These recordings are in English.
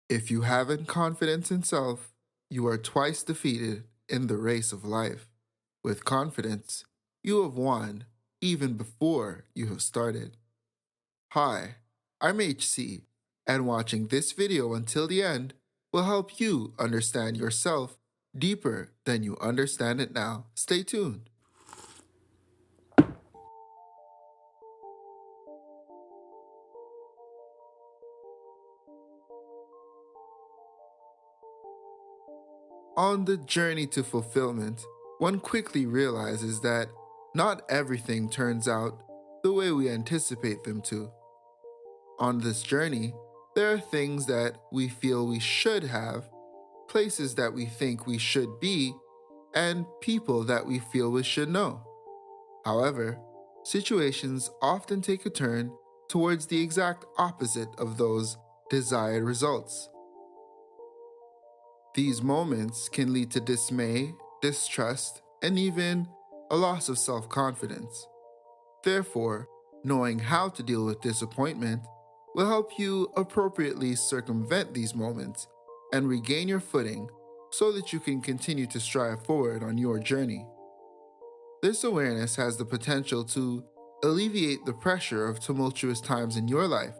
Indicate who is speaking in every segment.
Speaker 1: If you haven't confidence in self, you are twice defeated in the race of life. With confidence, you have won even before you have started. Hi, I'm HC, and watching this video until the end will help you understand yourself deeper than you understand it now. Stay tuned. On the journey to fulfillment, one quickly realizes that not everything turns out the way we anticipate them to. On this journey, there are things that we feel we should have, places that we think we should be, and people that we feel we should know. However, situations often take a turn towards the exact opposite of those desired results. These moments can lead to dismay, distrust, and even a loss of self confidence. Therefore, knowing how to deal with disappointment will help you appropriately circumvent these moments and regain your footing so that you can continue to strive forward on your journey. This awareness has the potential to alleviate the pressure of tumultuous times in your life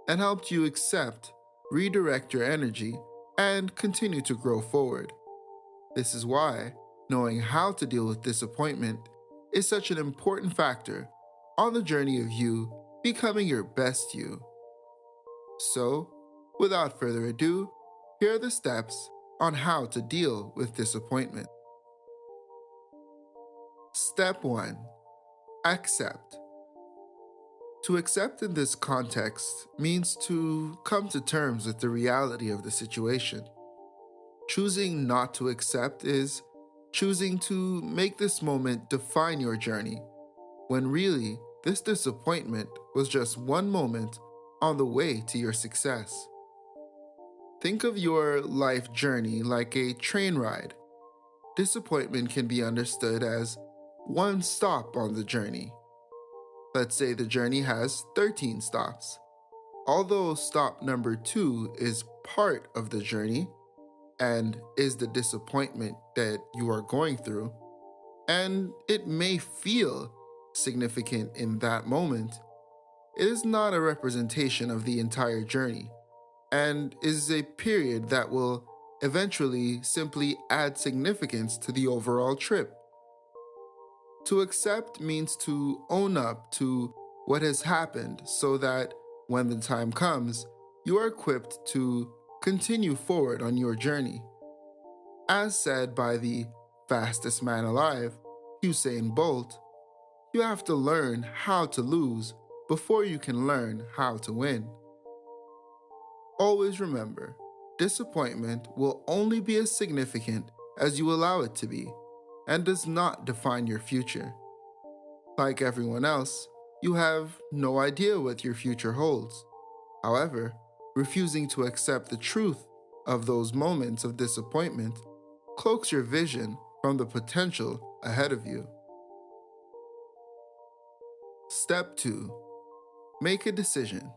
Speaker 1: and help you accept, redirect your energy, and continue to grow forward. This is why knowing how to deal with disappointment is such an important factor on the journey of you becoming your best you. So, without further ado, here are the steps on how to deal with disappointment. Step 1. Accept. To accept in this context means to come to terms with the reality of the situation. Choosing not to accept is choosing to make this moment define your journey, when really this disappointment was just one moment on the way to your success. Think of your life journey like a train ride. Disappointment can be understood as one stop on the journey. Let's say the journey has 13 stops. Although stop number 2 is part of the journey and is the disappointment that you are going through, and it may feel significant in that moment, it is not a representation of the entire journey and is a period that will eventually simply add significance to the overall trip. To accept means to own up to what has happened so that when the time comes, you are equipped to continue forward on your journey. As said by the fastest man alive, Usain Bolt, you have to learn how to lose before you can learn how to win. Always remember, disappointment will only be as significant as you allow it to be, and does not define your future. Like everyone else, you have no idea what your future holds. However, refusing to accept the truth of those moments of disappointment cloaks your vision from the potential ahead of you. Step 2. Make a decision.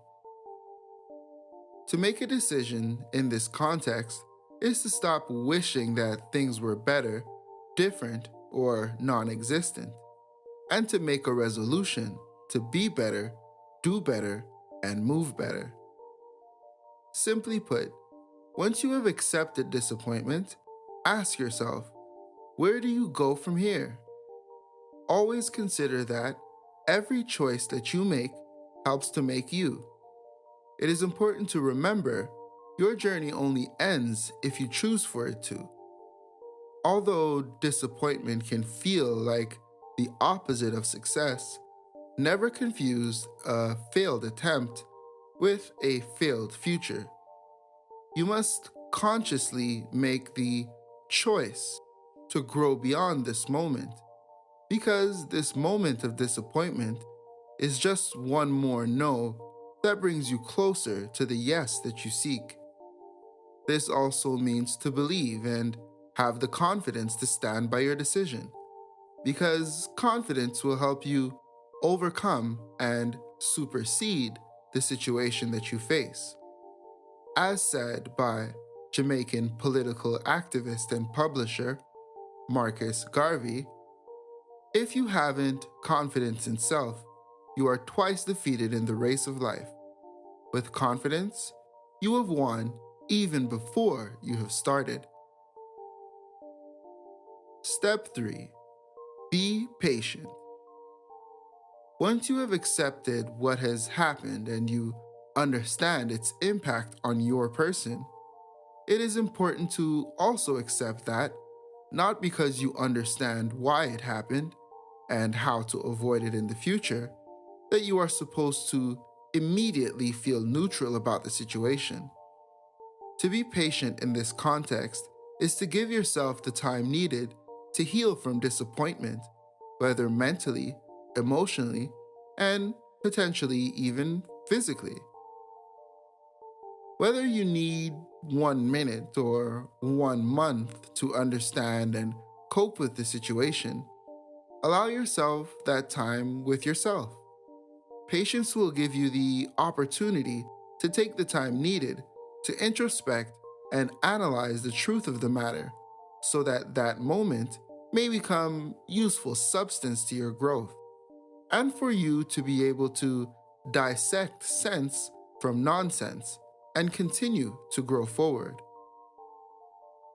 Speaker 1: To make a decision in this context is to stop wishing that things were better, different, or non existent, and to make a resolution to be better, do better, and move better. Simply put, once you have accepted disappointment, ask yourself, where do you go from here? Always consider that every choice that you make helps to make you. It is important to remember your journey only ends if you choose for it to. Although disappointment can feel like the opposite of success, never confuse a failed attempt with a failed future. You must consciously make the choice to grow beyond this moment, because this moment of disappointment is just one more no that brings you closer to the yes that you seek. This also means to believe and have the confidence to stand by your decision, because confidence will help you overcome and supersede the situation that you face. As said by Jamaican political activist and publisher Marcus Garvey, if you haven't confidence in self, you are twice defeated in the race of life. With confidence, you have won even before you have started. Step 3. Be patient. Once you have accepted what has happened and you understand its impact on your person, it is important to also accept that, not because you understand why it happened and how to avoid it in the future, that you are supposed to immediately feel neutral about the situation. To be patient in this context is to give yourself the time needed to heal from disappointment, whether mentally, emotionally, and potentially even physically. Whether you need 1 minute or 1 month to understand and cope with the situation, allow yourself that time with yourself. Patience will give you the opportunity to take the time needed to introspect and analyze the truth of the matter so that that moment may become useful substance to your growth, and for you to be able to dissect sense from nonsense and continue to grow forward.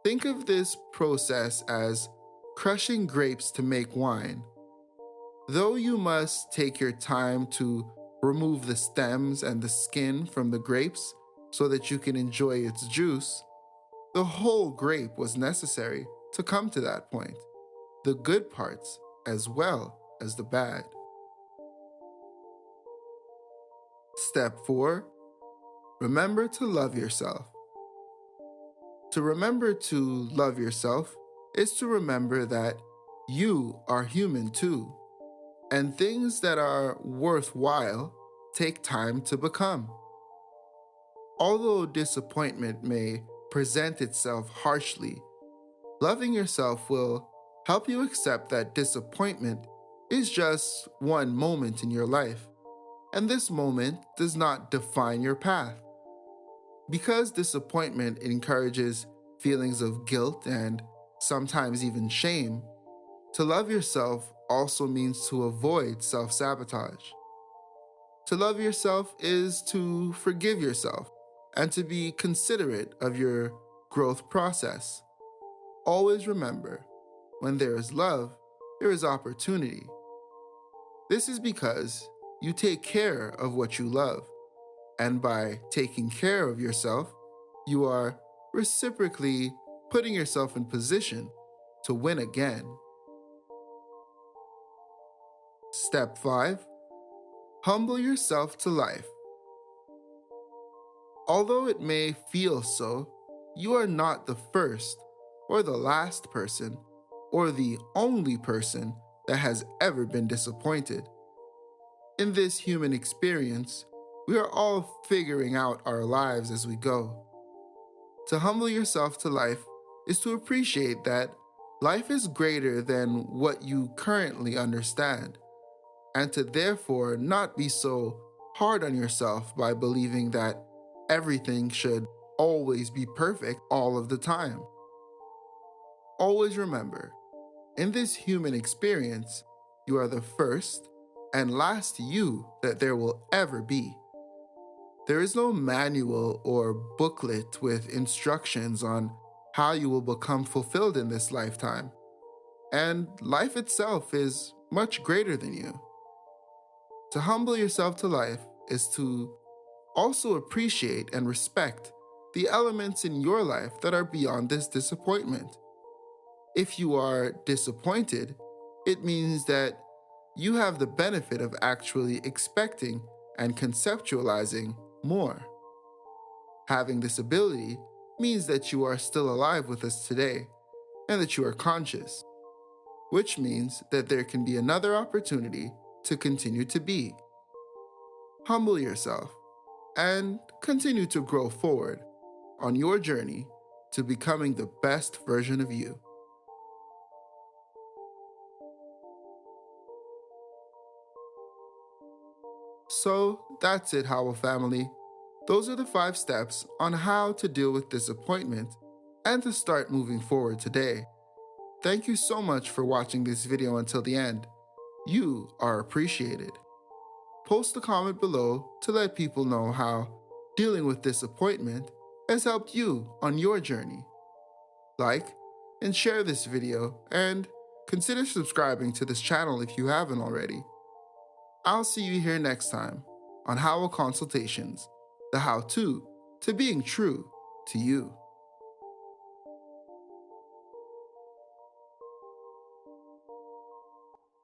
Speaker 1: Think of this process as crushing grapes to make wine. Though you must take your time to remove the stems and the skin from the grapes so that you can enjoy its juice, the whole grape was necessary to come to that point, the good parts as well as the bad. Step 4. Remember to love yourself. To remember to love yourself is to remember that you are human too, and things that are worthwhile take time to become. Although disappointment may present itself harshly, loving yourself will help you accept that disappointment is just one moment in your life, and this moment does not define your path. Because disappointment encourages feelings of guilt and sometimes even shame, to love yourself also means to avoid self-sabotage. To love yourself is to forgive yourself and to be considerate of your growth process. Always remember, when there is love, there is opportunity. This is because you take care of what you love, and by taking care of yourself, you are reciprocally putting yourself in position to win again. Step 5. Humble yourself to life. Although it may feel so, you are not the first or the last person or the only person that has ever been disappointed. In this human experience, we are all figuring out our lives as we go. To humble yourself to life is to appreciate that life is greater than what you currently understand, and to therefore not be so hard on yourself by believing that everything should always be perfect all of the time. Always remember, in this human experience, you are the first and last you that there will ever be. There is no manual or booklet with instructions on how you will become fulfilled in this lifetime, and life itself is much greater than you. To humble yourself to life is to also appreciate and respect the elements in your life that are beyond this disappointment. If you are disappointed, it means that you have the benefit of actually expecting and conceptualizing more. Having this ability means that you are still alive with us today and that you are conscious, which means that there can be another opportunity to continue to be. Humble yourself and continue to grow forward on your journey to becoming the best version of you. So that's it, Howell family. Those are the 5 steps on how to deal with disappointment and to start moving forward today. Thank you so much for watching this video until the end. You are appreciated. Post a comment below to let people know how dealing with disappointment has helped you on your journey. Like and share this video, and consider subscribing to this channel if you haven't already. I'll see you here next time on Howell Consultations, the how-to being true to you.